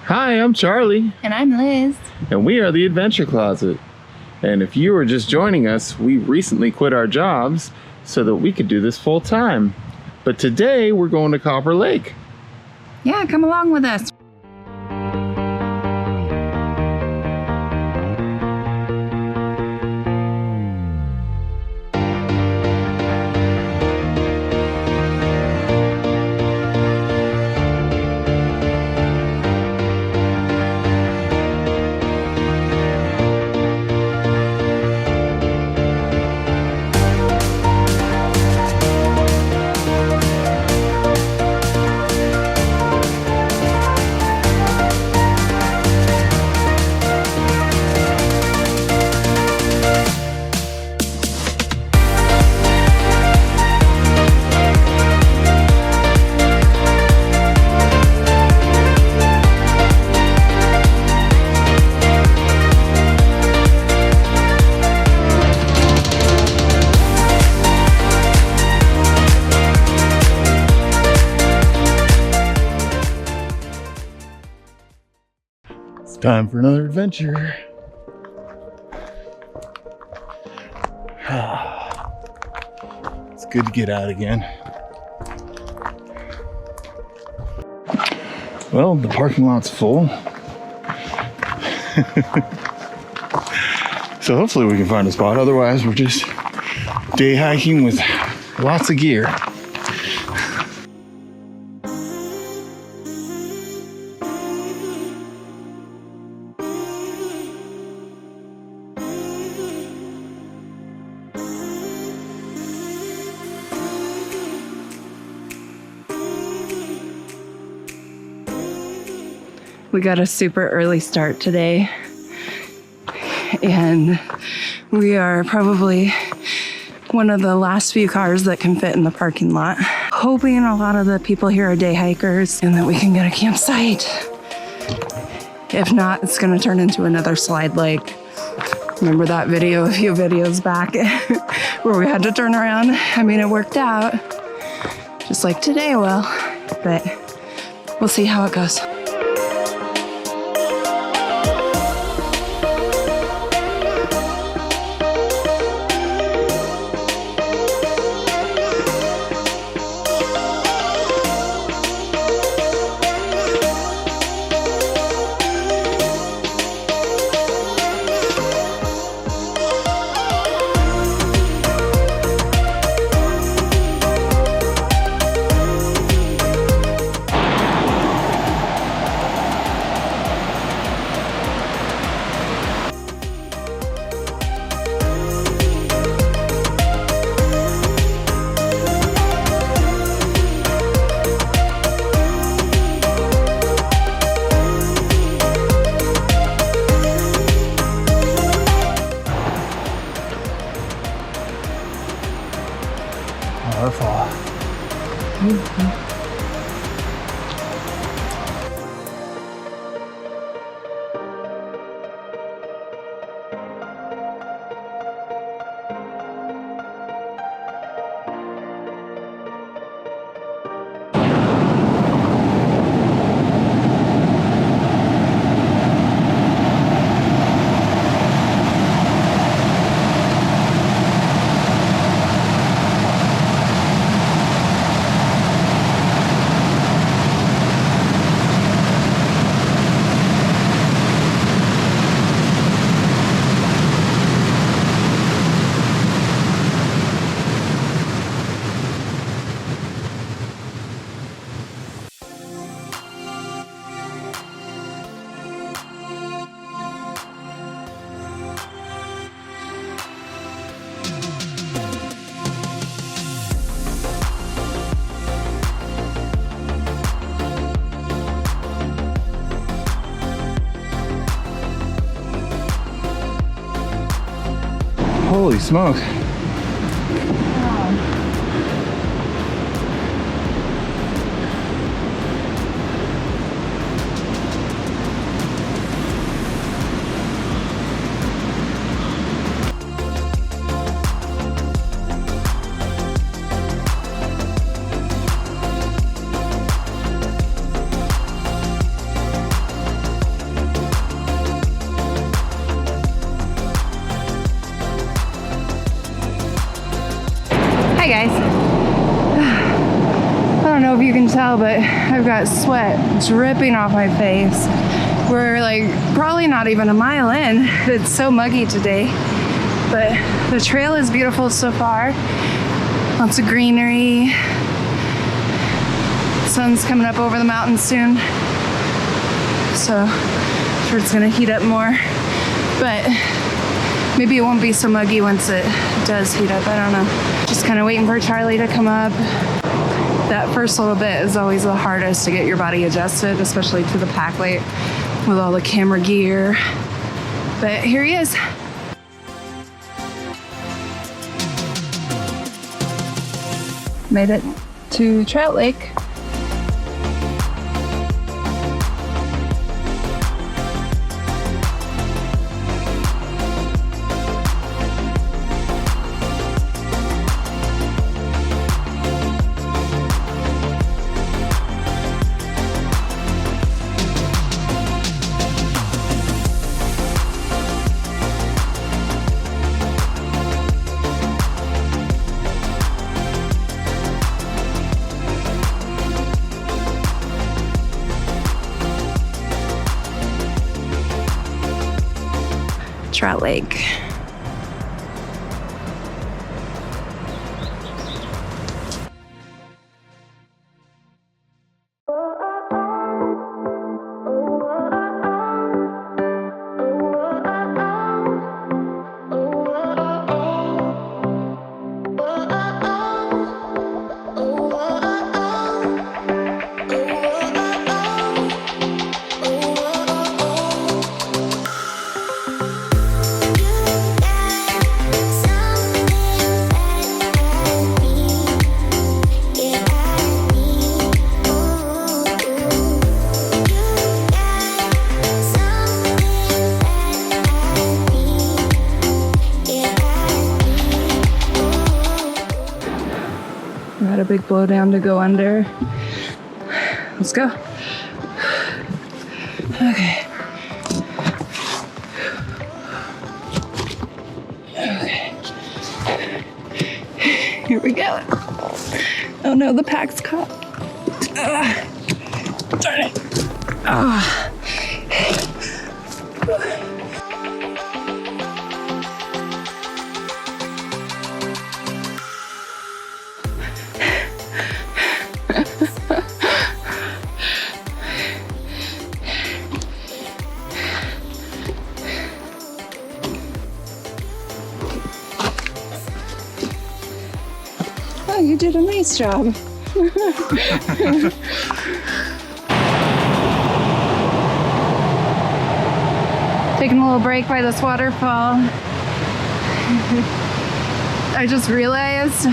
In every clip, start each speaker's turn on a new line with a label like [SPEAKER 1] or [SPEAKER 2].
[SPEAKER 1] Hi, I'm Charlie.
[SPEAKER 2] And I'm Liz.
[SPEAKER 1] And we are the Adventure Closet. And if you are just joining us, we recently quit our jobs so that we could do this full time. But today we're going to Copper Lake.
[SPEAKER 2] Yeah, come along with us.
[SPEAKER 1] Time for another adventure. It's good to get out again. Well, the parking lot's full. So hopefully we can find a spot. Otherwise, we're just day hiking with lots of gear.
[SPEAKER 2] We got a super early start today, and we are probably one of the last few cars that can fit in the parking lot. Hoping a lot of the people here are day hikers and that we can get a campsite. If not, it's gonna turn into another slide lake. Remember that video a few videos back where we had to turn around? I mean, it worked out, just like today will, but we'll see how it goes.
[SPEAKER 1] Waterfall. Holy smoke.
[SPEAKER 2] can tell, but I've got sweat dripping off my face. We're like probably not even a mile in. It's so muggy today, but the trail is beautiful so far. Lots of greenery. Sun's coming up over the mountains soon, so I'm sure it's gonna heat up more, but maybe it won't be so muggy once it does heat up. I don't know. Just kind of waiting for Charlie to come up. That first little bit is always the hardest to get your body adjusted, especially to the pack light with all the camera gear. But here he is. Made it to Trout Lake. Trout Lake. Got a big blowdown to go under. Let's go. Okay. Okay. Here we go. Oh no, the pack's caught. Darn it. Oh, you did a nice job. Taking a little break by this waterfall. I just realized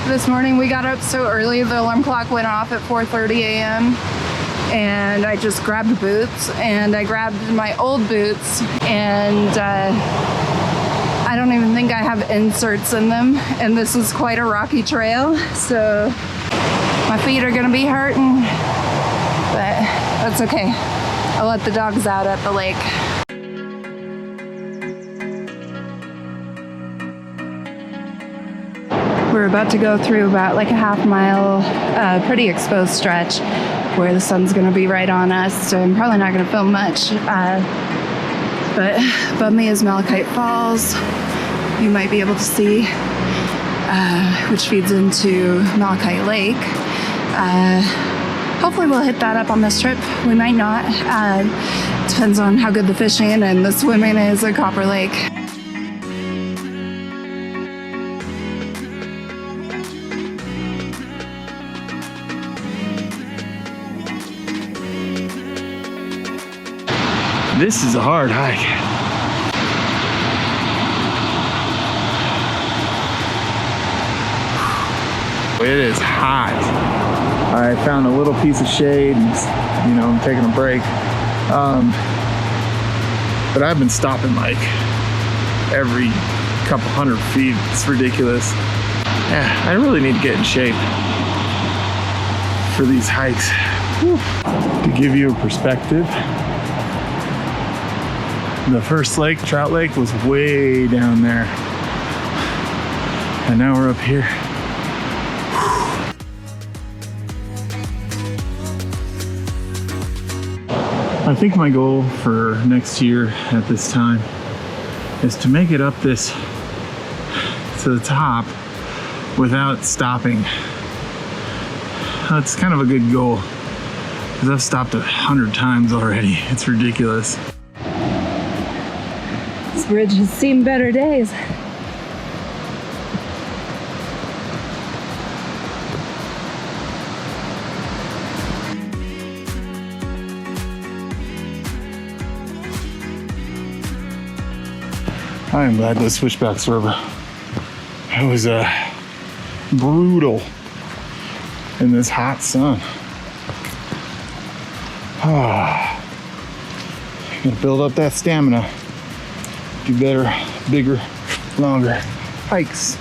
[SPEAKER 2] this morning we got up so early, the alarm clock went off at 4:30 a.m. and I just grabbed boots, and I grabbed my old boots, and I don't even think I have inserts in them, and this is quite a rocky trail, so my feet are gonna be hurting, but that's okay. I'll let the dogs out at the lake. We're about to go through about like a half-mile, pretty exposed stretch where the sun's gonna be right on us, so I'm probably not gonna film much. But above me is Malachite Falls. You might be able to see, which feeds into Malachite Lake. Hopefully we'll hit that up on this trip. We might not. Depends on how good the fishing and the swimming is at Copper Lake.
[SPEAKER 1] This is a hard hike. It is hot. I found a little piece of shade and, you know, I'm taking a break. But I've been stopping like every couple hundred feet. It's ridiculous. Yeah, I really need to get in shape for these hikes. Whew. To give you a perspective, the first lake, Trout Lake, was way down there. And now we're up here. I think my goal for next year at this time is to make it up this to the top without stopping. That's kind of a good goal because I've stopped 100 times already. It's ridiculous.
[SPEAKER 2] This bridge has seen better days.
[SPEAKER 1] I am glad those switchbacks were over. It was brutal in this hot sun. Gotta build up that stamina. Do better, bigger, longer hikes.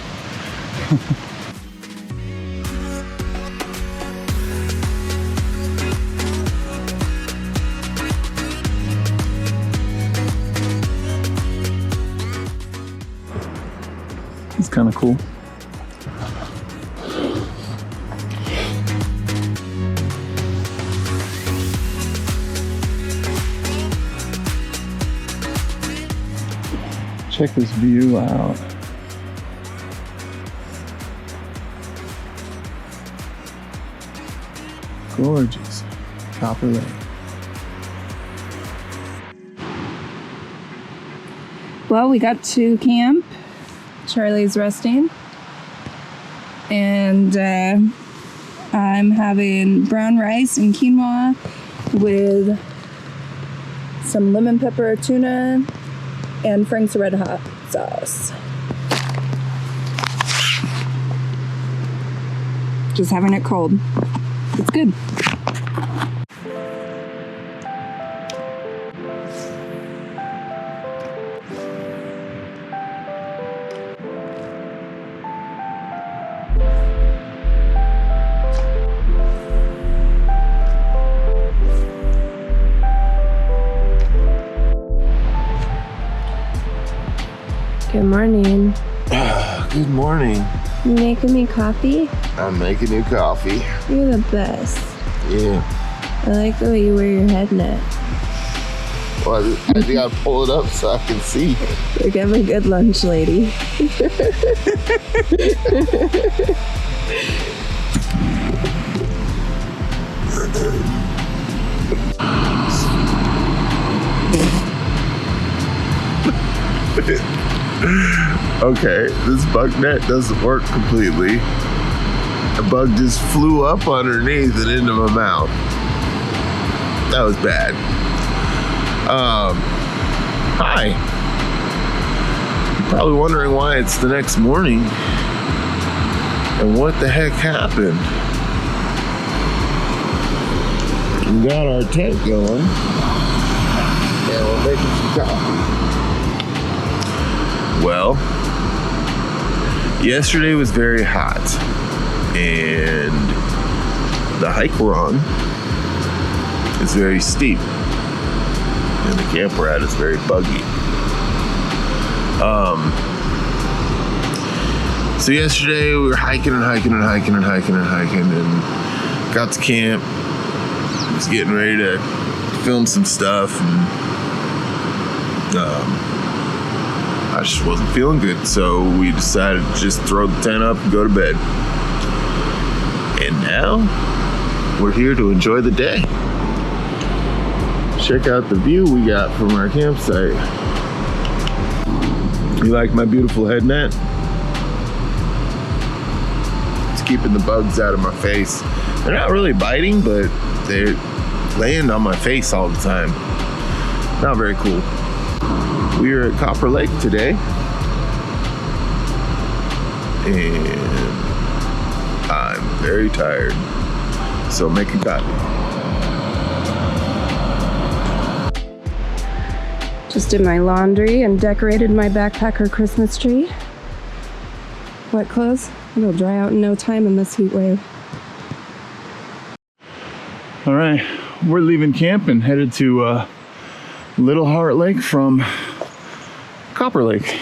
[SPEAKER 1] It's kind of cool. Check this view out. Gorgeous. Copper Lake.
[SPEAKER 2] Well, we got to camp. Charlie's resting. And I'm having brown rice and quinoa with some lemon pepper tuna and Frank's Red Hot sauce. Just having it cold. It's good. Good morning.
[SPEAKER 3] Good morning.
[SPEAKER 2] You making me coffee?
[SPEAKER 3] I'm making you coffee.
[SPEAKER 2] You're the best.
[SPEAKER 3] Yeah.
[SPEAKER 2] I like the way you wear your head net.
[SPEAKER 3] Well, I think I'll pull it up so I can see.
[SPEAKER 2] Like I'm a good lunch lady.
[SPEAKER 3] Okay, this bug net doesn't work completely. A bug just flew up underneath and into my mouth. That was bad. Hi. You're probably wondering why it's the next morning and what the heck happened. We got our tent going and we're making some coffee. Well, yesterday was very hot and the hike we're on is very steep and the camp we're at is very buggy. So yesterday we were hiking and got to camp, was getting ready to film some stuff and I just wasn't feeling good, so we decided to just throw the tent up and go to bed. And now, we're here to enjoy the day. Check out the view we got from our campsite. You like my beautiful head net? It's keeping the bugs out of my face. They're not really biting, but they land on my face all the time. Not very cool. We are at Copper Lake today, and I'm very tired, so make a coffee.
[SPEAKER 2] Just did my laundry and decorated my backpacker Christmas tree. Wet clothes, it'll dry out in no time in this heat wave.
[SPEAKER 1] All right, we're leaving camp and headed to Little Heart Lake from Copper Lake.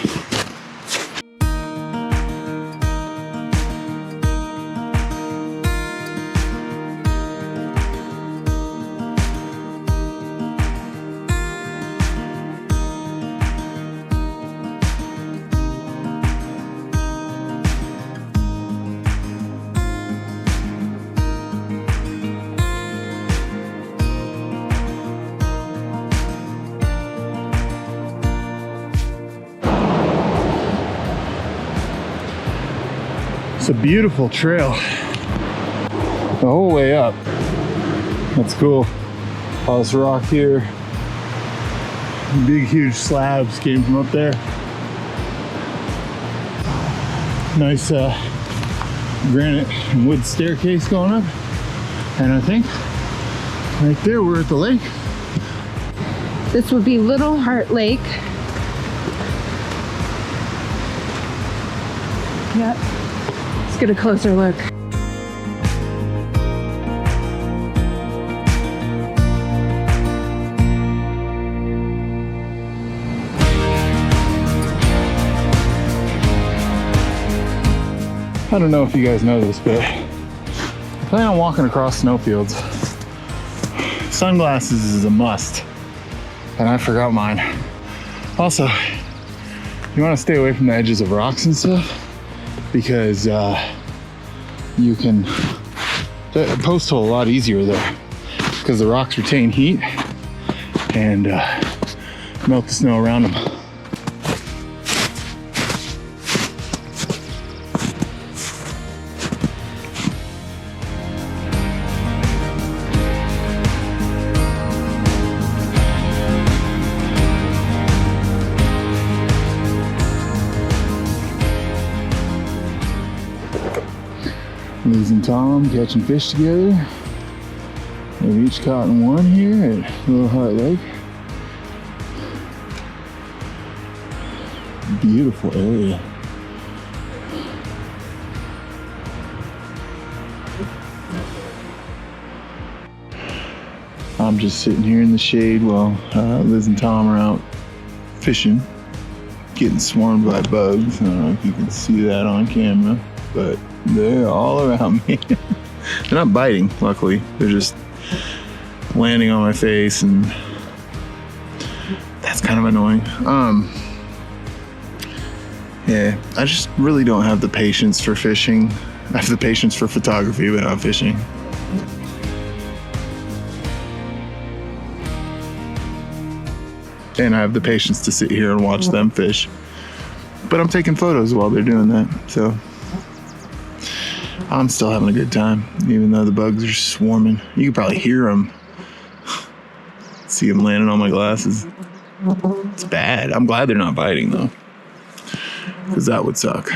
[SPEAKER 1] It's a beautiful trail the whole way up. That's cool. All this rock here. Big, huge slabs came from up there. Nice granite and wood staircase going up. And I think right there we're at the lake.
[SPEAKER 2] This would be Little Heart Lake. Yep. Let's get a closer look.
[SPEAKER 1] I don't know if you guys know this, but I plan on walking across snowfields. Sunglasses is a must, and I forgot mine. Also, you want to stay away from the edges of rocks and stuff because you can post hole a lot easier there because the rocks retain heat and melt the snow around them. Liz and Tom catching fish together. They've each caught one here at Little Heart Lake. Beautiful area. I'm just sitting here in the shade while Liz and Tom are out fishing, getting swarmed by bugs. I don't know if you can see that on camera, but they're all around me. They're not biting, luckily. They're just landing on my face, and that's kind of annoying. Yeah, I just really don't have the patience for fishing. I have the patience for photography, but not fishing. And I have the patience to sit here and watch them fish. But I'm taking photos while they're doing that, so I'm still having a good time, even though the bugs are swarming. You can probably hear them. See them landing on my glasses. It's bad. I'm glad they're not biting, though, because that would suck.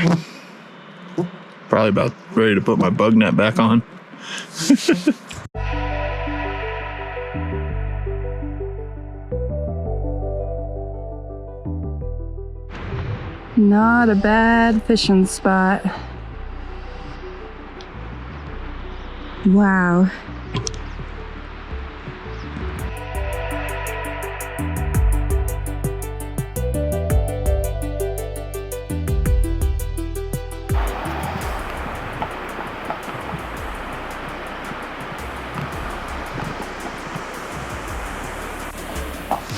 [SPEAKER 1] Probably about ready to put my bug net back on.
[SPEAKER 2] Not a bad fishing spot. Wow.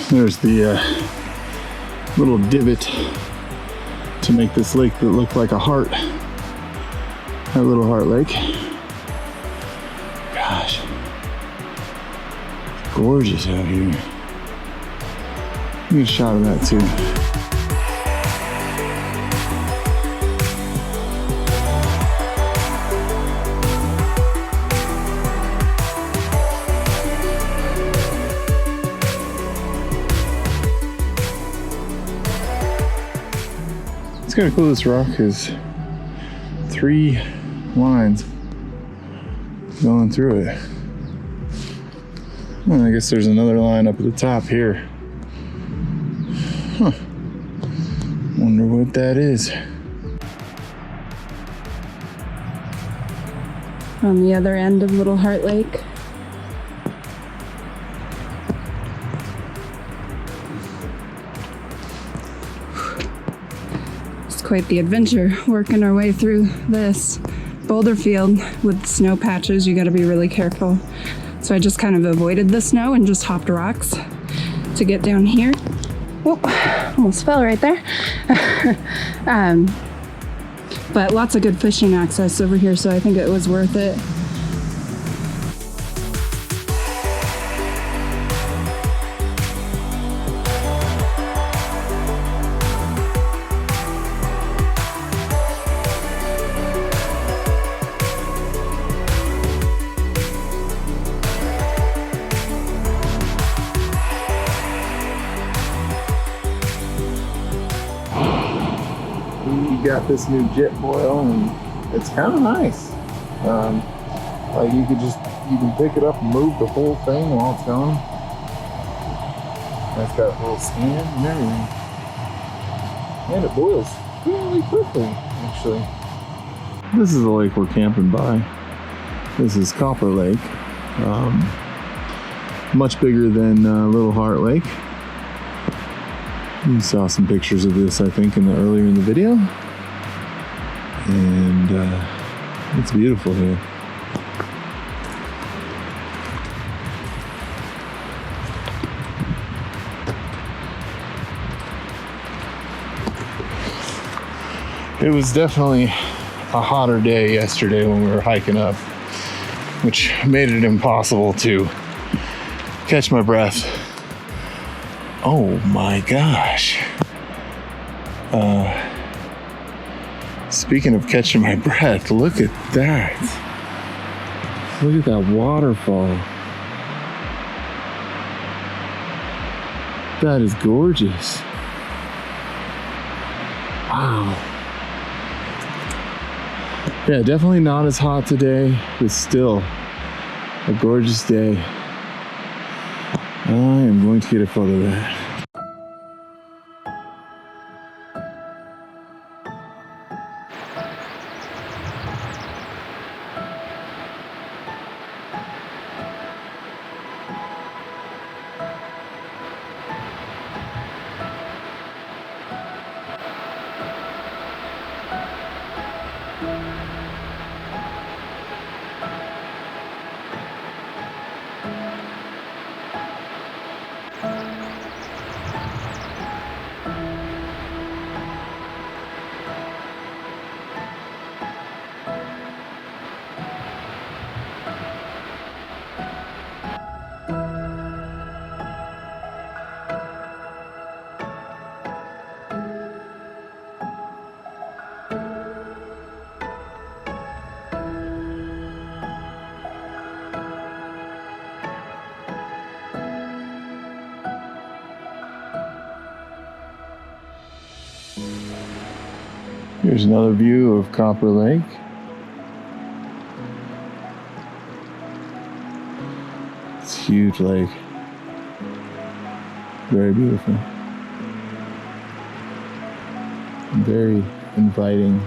[SPEAKER 1] There's the little divot to make this lake that looked like a heart. That Little Heart Lake. Gosh, it's gorgeous out here. Get a shot of that too. It's kind of cool. This rock has 3 lines going through it. Well, I guess there's another line up at the top here. Huh. Wonder what that is.
[SPEAKER 2] On the other end of Little Heart Lake. It's quite the adventure working our way through this boulder field with snow patches. You got to be really careful. So I just kind of avoided the snow and just hopped rocks to get down here. Whoa, almost fell right there. But lots of good fishing access over here, so I think it was worth it.
[SPEAKER 1] we got this new jet foil, and it's kind of nice. Like you can pick it up and move the whole thing while it's going. It's got a little stand and everything. And it boils really quickly, actually. This is the lake we're camping by. This is Copper Lake. Much bigger than Little Heart Lake. You saw some pictures of this, I think, earlier in the video. And it's beautiful here. It was definitely a hotter day yesterday when we were hiking up, which made it impossible to catch my breath. Oh my gosh. Speaking of catching my breath, look at that. Look at that waterfall. That is gorgeous. Wow. Yeah, definitely not as hot today, but still a gorgeous day. I am going to get a photo of that. Here's another view of Copper Lake. It's a huge lake. Very beautiful. Very inviting.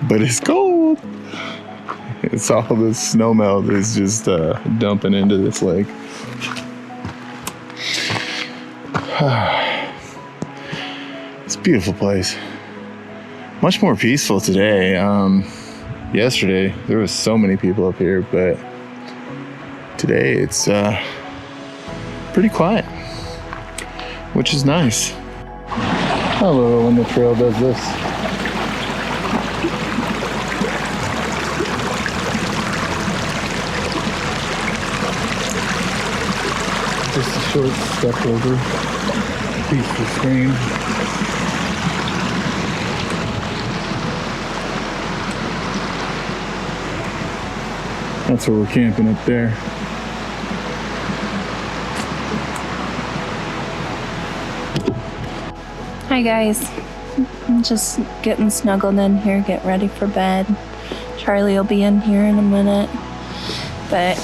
[SPEAKER 1] But it's cold. It's all the snow melt is just dumping into this lake. It's a beautiful place. Much more peaceful today. Yesterday there was so many people up here, but today it's pretty quiet, which is nice. I love it when the trail does this. Just a short step over, peaceful stream. That's where we're camping up there.
[SPEAKER 2] Hi guys, I'm just getting snuggled in here, get ready for bed. Charlie will be in here in a minute, but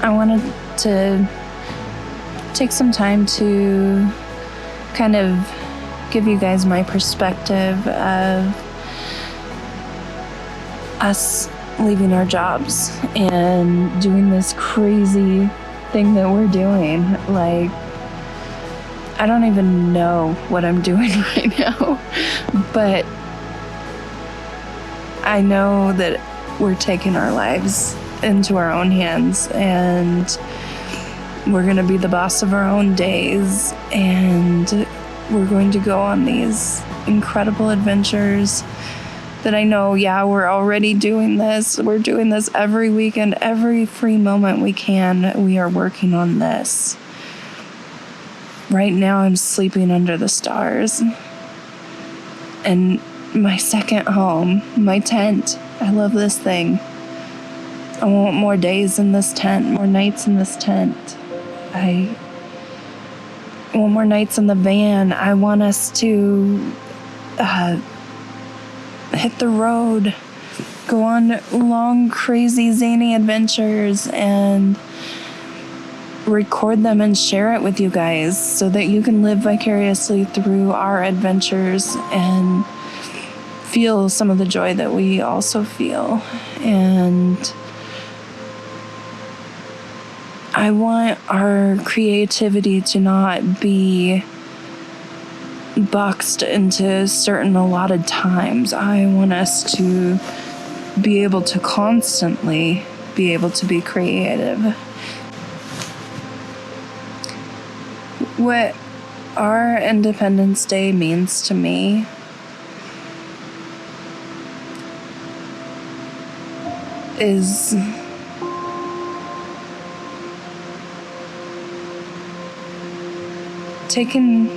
[SPEAKER 2] I wanted to take some time to kind of give you guys my perspective of us leaving our jobs and doing this crazy thing that we're doing. Like, I don't even know what I'm doing right now, but I know that we're taking our lives into our own hands and we're going to be the boss of our own days, and we're going to go on these incredible adventures that I know, yeah, we're already doing this. We're doing this every weekend, every free moment we can. We are working on this. Right now, I'm sleeping under the stars. And my second home, my tent. I love this thing. I want more days in this tent, more nights in this tent. want more nights in the van. I want us to hit the road, go on long, crazy, zany adventures, and record them and share it with you guys so that you can live vicariously through our adventures and feel some of the joy that we also feel. And I want our creativity to not be boxed into certain allotted times. I want us to be able to constantly be able to be creative. What our Independence Day means to me is taking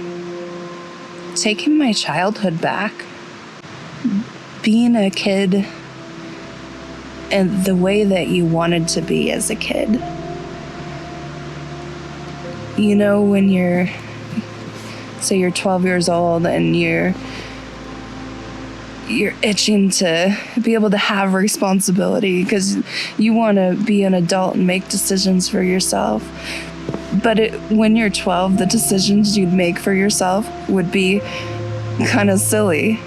[SPEAKER 2] my childhood back, being a kid and the way that you wanted to be as a kid. You know, when you're 12 years old and you're itching to be able to have responsibility because you want to be an adult and make decisions for yourself. But when you're 12, the decisions you'd make for yourself would be kind of silly.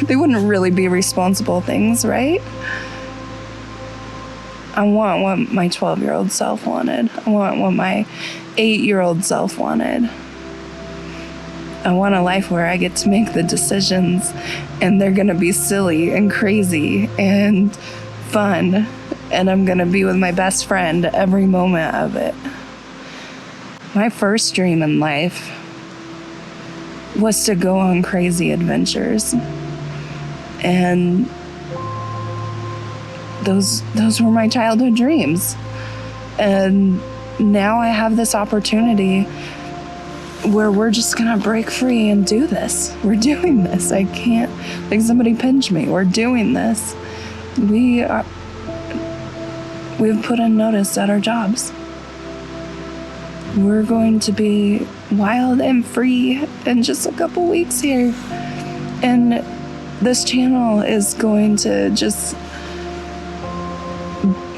[SPEAKER 2] They wouldn't really be responsible things, right? I want what my 12-year-old self wanted. I want what my 8-year-old self wanted. I want a life where I get to make the decisions and they're going to be silly and crazy and fun. And I'm going to be with my best friend every moment of it. My first dream in life was to go on crazy adventures. And those were my childhood dreams. And now I have this opportunity where we're just gonna break free and do this. We're doing this. I can't, like, somebody pinch me. We're doing this. We've put in notice at our jobs. We're going to be wild and free in just a couple weeks here. And this channel is going to just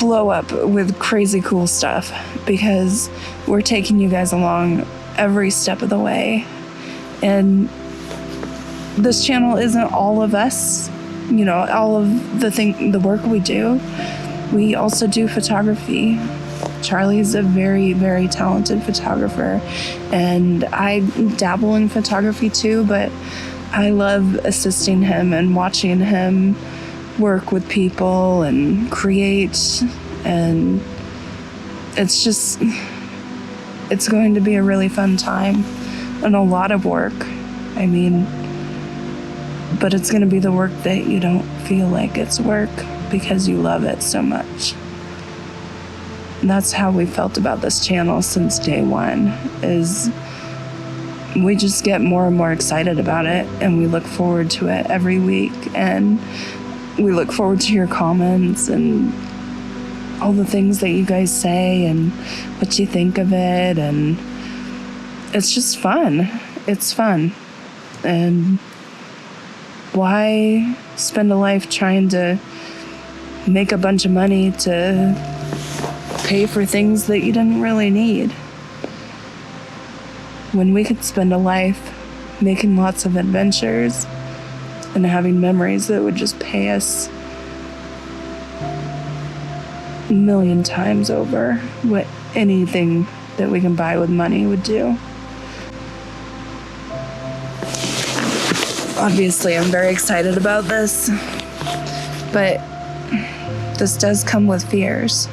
[SPEAKER 2] blow up with crazy cool stuff because we're taking you guys along every step of the way. And this channel isn't all of us, you know, all of the work we do. We also do photography. Charlie's a very, very talented photographer, and I dabble in photography too, but I love assisting him and watching him work with people and create, and it's going to be a really fun time and a lot of work. I mean, but it's going to be the work that you don't feel like it's work because you love it so much. And that's how we felt about this channel since day one, is we just get more and more excited about it, and we look forward to it every week, and we look forward to your comments and all the things that you guys say and what you think of it, and it's just fun. It's fun. And why spend a life trying to make a bunch of money to pay for things that you didn't really need, when we could spend a life making lots of adventures and having memories that would just pay us a million times over what anything that we can buy with money would do. Obviously, I'm very excited about this, but this does come with fears.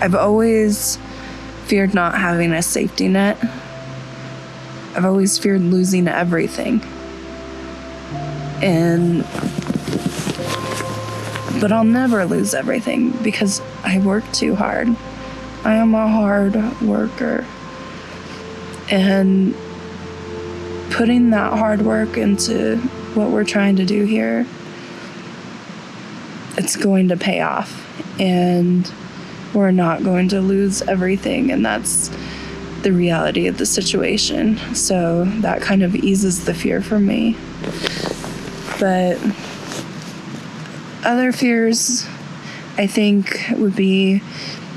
[SPEAKER 2] I've always feared not having a safety net. I've always feared losing everything. But I'll never lose everything because I work too hard. I am a hard worker. And putting that hard work into what we're trying to do here, it's going to pay off. And we're not going to lose everything, and that's the reality of the situation. So that kind of eases the fear for me. But other fears, I think, would be,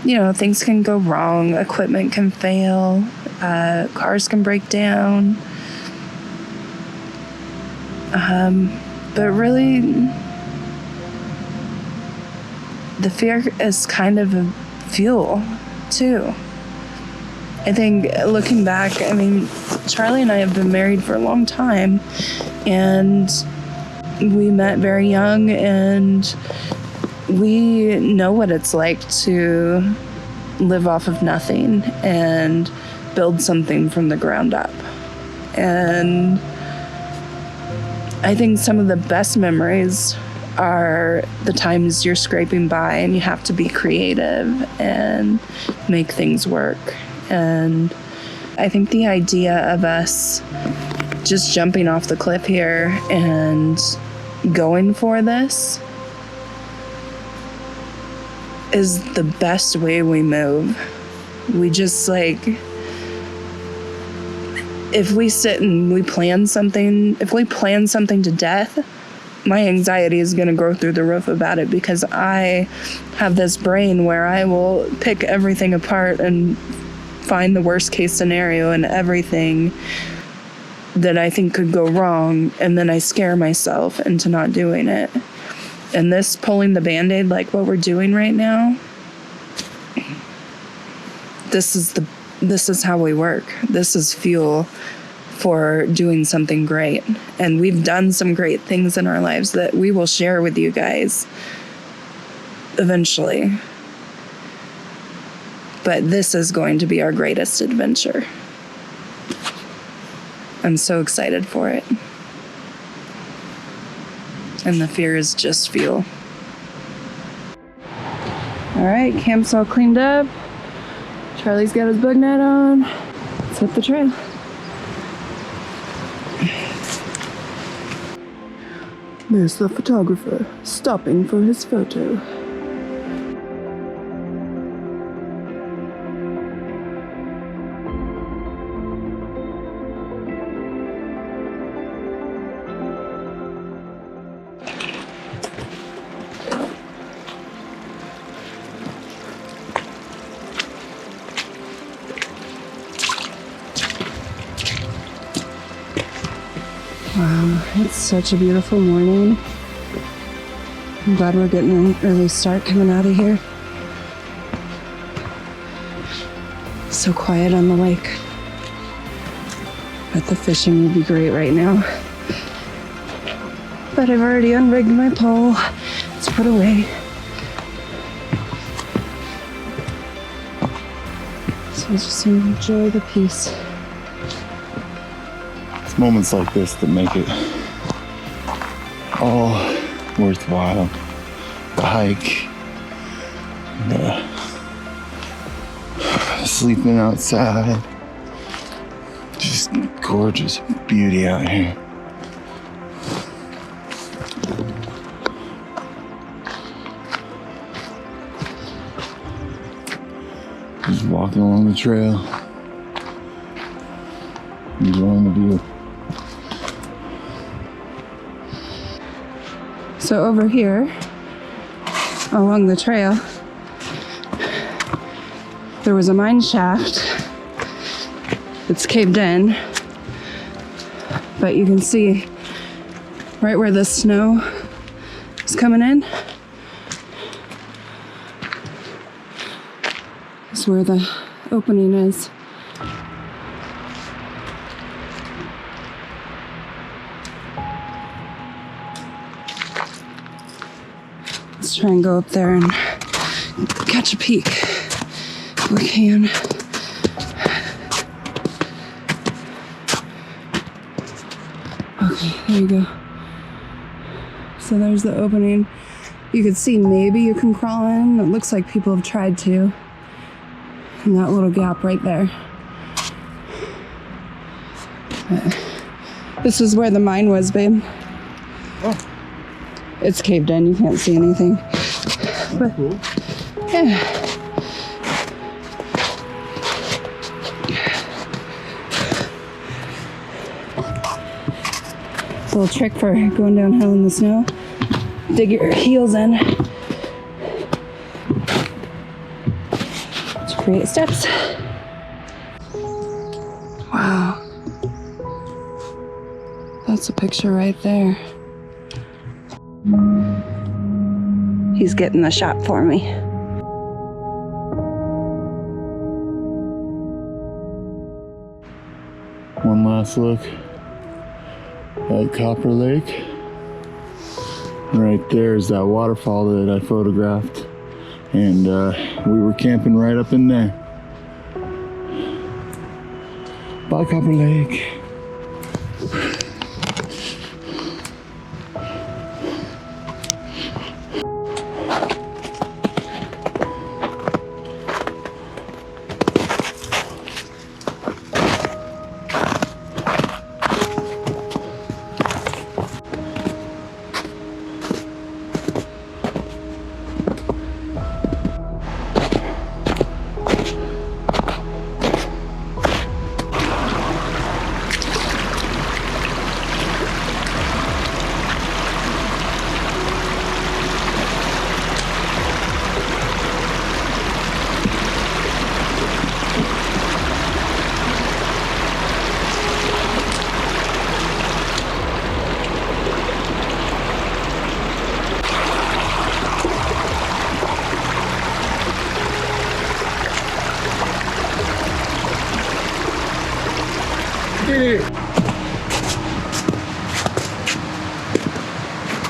[SPEAKER 2] things can go wrong, equipment can fail, cars can break down. But really, the fear is kind of a fuel, too. I think looking back, Charlie and I have been married for a long time, and we met very young, and we know what it's like to live off of nothing and build something from the ground up. And I think some of the best memories are the times you're scraping by and you have to be creative and make things work. And I think the idea of us just jumping off the cliff here and going for this is the best way we move. We just if we sit and we plan something to death, my anxiety is going to go through the roof about it, because I have this brain where I will pick everything apart and find the worst case scenario and everything that I think could go wrong, and then I scare myself into not doing it. And this pulling the Band-Aid, like what we're doing right now, this is how we work. This is fuel for doing something great. And we've done some great things in our lives that we will share with you guys eventually. But this is going to be our greatest adventure. I'm so excited for it. And the fear is just fuel. All right, camp's all cleaned up. Charlie's got his bug net on. Let's hit the trail. There's the photographer stopping for his photo. Wow, it's such a beautiful morning. I'm glad we're getting an early start coming out of here. So quiet on the lake. But the fishing would be great right now. But I've already unrigged my pole. It's put away. So I'll just enjoy the peace.
[SPEAKER 1] It's moments like this that make it all worthwhile. The hike, the sleeping outside, just gorgeous beauty out here. Just walking along the trail, enjoying the view.
[SPEAKER 2] So over here, along the trail, there was a mine shaft. It's caved in, but you can see right where the snow is coming in is where the opening is. Let's try and go up there and catch a peek if we can. Okay, there you go. So there's the opening. You can see maybe you can crawl in. It looks like people have tried to. And that little gap right there. This is where the mine was, babe.
[SPEAKER 1] Oh.
[SPEAKER 2] It's caved in, you can't see anything. But
[SPEAKER 1] Cool.
[SPEAKER 2] yeah. Little trick for going downhill in the snow. Dig your heels in to create steps. Wow. That's a picture right there. He's getting the shot for me.
[SPEAKER 1] One last look at Copper Lake. Right there is that waterfall that I photographed, and we were camping right up in there. Bye, Copper Lake.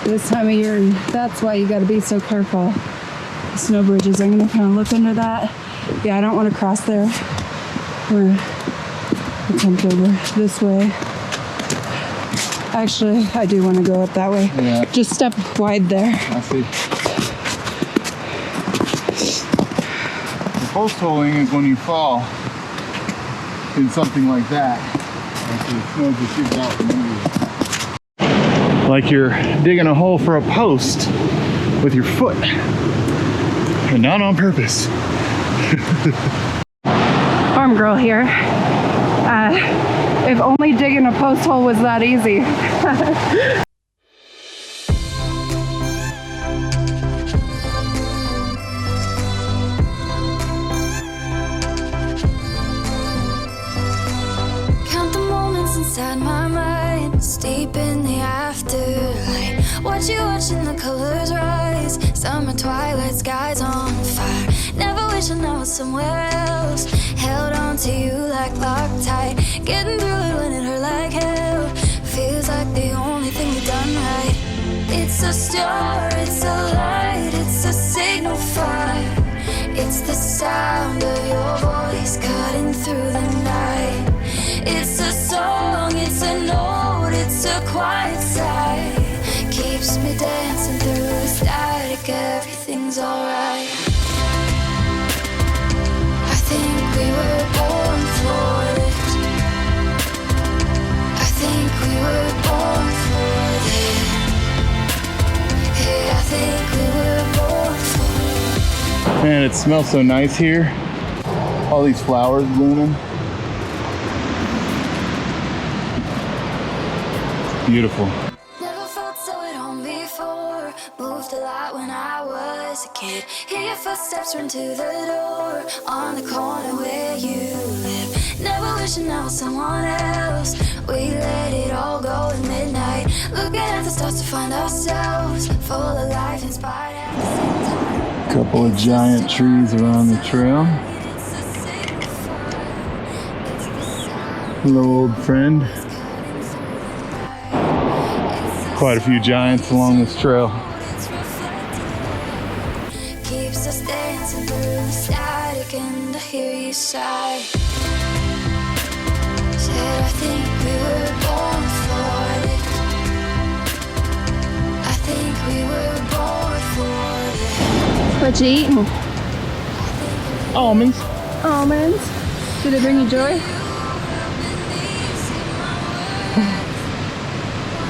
[SPEAKER 2] This time of year, that's why you gotta be so careful. The snow bridges, I'm gonna kind of look into that. Yeah, I don't want to cross there. We're jumped over this way. Actually, I do want to go up that way.
[SPEAKER 1] Yeah.
[SPEAKER 2] Just step wide there.
[SPEAKER 1] I see. The post holing is when you fall in something like that. After the snow just shoots out from under you. Like you're digging a hole for a post with your foot, and not on purpose.
[SPEAKER 2] Farm girl here. If only digging a post hole was that easy.
[SPEAKER 4] Count the moments inside my mind, steep in the afterlight. Watch you watching the colors rise, summer twilight, skies on fire. Never wishing I was somewhere else, held on to you like Loctite. Getting through it when it hurt like hell, feels like the only thing we've done right. It's a star, it's a light, it's a signal fire. It's the sound of your voice cutting through the night. It's a song, it's a note, it's a quiet sigh. Keeps me dancing through the static, everything's alright. I think we were born for this. I think we were born for this. Hey, I think we were born for this.
[SPEAKER 1] Man, it smells so nice here. All these flowers blooming. Beautiful.
[SPEAKER 4] Never felt so at home before. Moved a lot when I was a kid. Hear your footsteps run to the door on the corner where you live. Never wishing I was someone else. We let it all go at midnight. Looking at the stars to find ourselves, full of life, inspired at the same time.
[SPEAKER 1] Couple of giant trees around the trail. Hello, old friend. Quite a few giants along this trail.
[SPEAKER 4] Keeps us dancing through the static, and I hear you sigh. Said I think we were born for this. I think we were born for this.
[SPEAKER 2] What you eating?
[SPEAKER 1] Almonds.
[SPEAKER 2] Almonds. Do they bring you joy?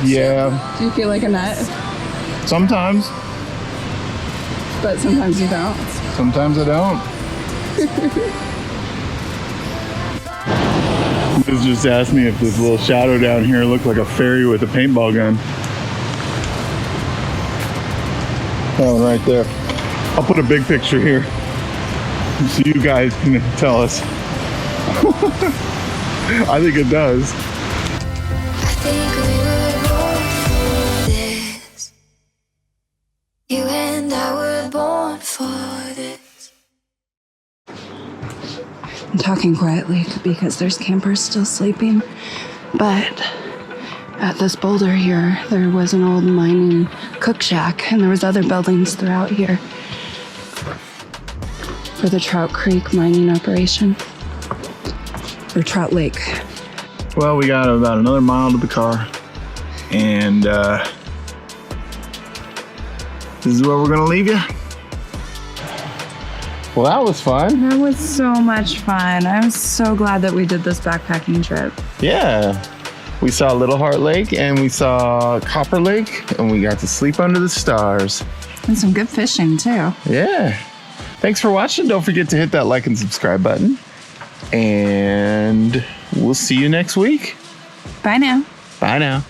[SPEAKER 1] Yeah,
[SPEAKER 2] Do you feel like a nut?
[SPEAKER 1] sometimes.
[SPEAKER 2] But sometimes you don't.
[SPEAKER 1] Sometimes I don't. Liz just asked me if this little shadow down here looked like a fairy with a paintball gun. That one right there. I'll put a big picture here so you guys can tell us. I think it does.
[SPEAKER 4] I think we were born for this. You and I were born for this.
[SPEAKER 2] I'm talking quietly because there's campers still sleeping, but at this boulder here, there was an old mining cook shack, and there was other buildings throughout here for the Trout Creek mining operation, or Trout Lake.
[SPEAKER 1] Well, we got about another mile to the car, and this is where we're gonna leave you. Well, that was fun.
[SPEAKER 2] That was so much fun. I'm so glad that we did this backpacking trip.
[SPEAKER 1] Yeah. We saw Little Heart Lake and we saw Copper Lake, and we got to sleep under the stars.
[SPEAKER 2] And some good fishing too.
[SPEAKER 1] Yeah. Thanks for watching. Don't forget to hit that like and subscribe button. And we'll see you next week.
[SPEAKER 2] Bye now.
[SPEAKER 1] Bye now.